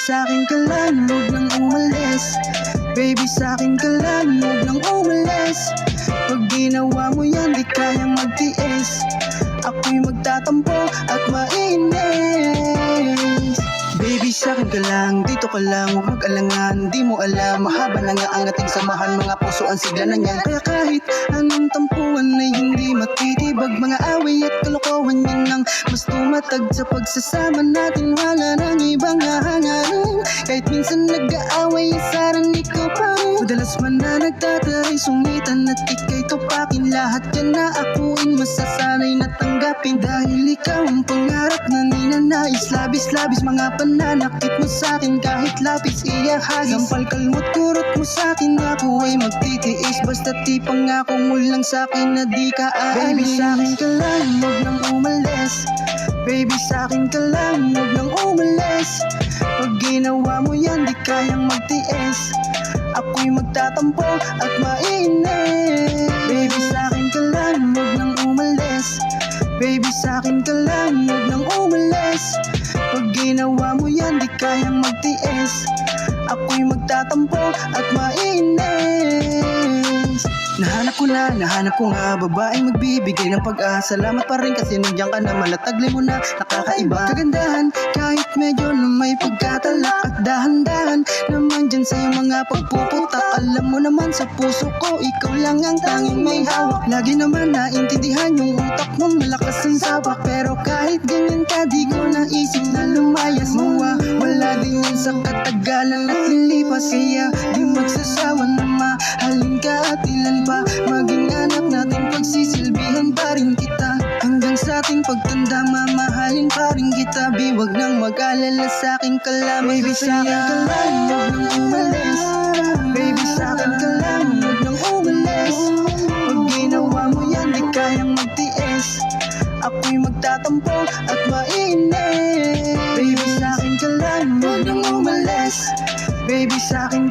sa'kin ka lang, huwag nang umalis. Baby, sa'kin ka lang, huwag nang umalis. Pag ginawa mo yan, di kayang magtiis. Ako'y magtatampo at mainis. Baby, sa'kin ka lang, dito ka lang, huwag mag-alangan. Di mo alam, mahaba na nga ang ating samahan. Mga puso ang sigla na niyan. Kaya kahit anong tampuan ay hindi matitibag. Mga away at kalokohan yan ang mas tumatag. Sa pagsasama natin wala nang ibang hahangarin. Kahit minsan nag-aaway, saranig ko pa rin. Madalas man na nagtataray, sungitan at ika'y tupakin. Lahat yan na akuin, masasanay na tanggapin. Dahil ikaw ang pangarap na ninanais. Labis-labis mga pananakit mo sa'kin, kahit lapis iyahagis. Sampal kalmo't kurot mo sa'kin, ako ay magtitiis. Basta di pangako mo lang sa'kin na di ka aalis. Baby, sa'kin ka lang, huwag nang umalis. Baby, sa'kin ka lang, huwag nang umalis. Pag ginawa mo yan, di kayang magtiis. Ako'y magtatampo at mainis. Baby, sa'kin ka lang, huwag nang umalis. Baby, sa'kin ka lang, huwag nang umalis. Pag ginawa mo yan, di kayang magtiis. Ako'y magtatampo at mainis. Nahanap ko nga babaeng magbibigay ng pag-asa. Salamat pa rin kasi nandiyan ka na, malataglay mo na, nakakaiba. Kagandahan kahit medyo na may pagkatalak. At dahan-dahan naman dyan sa iyong mga pagpuputak. Alam mo naman sa puso ko, ikaw lang ang tanging may hawak. Lagi naman naintindihan yung utak mo, malakas ang sabak. Pero kahit ganyan ka, di ko naisip na lumayas. Wala din yan sa katagalan at lilipas. Kaya di magsasawa na mahalin ka at ilan pa maging anak natin, pagsisilbihan pa rin kita. Hanggang sa ating pagtanda, mamahalin pa rin kita. Biwag nang mag-alala sa'kin ka lang. Baby, sa'kin ka lang, huwag nang umalis. Baby, sa'kin ka lang, huwag nang umalis. Pag ginawa mo yan, di kayang magtiis. Ako'y magtatampo at mainis. Baby, sa'kin ka lang, huwag nang umalis. Baby, sa'kin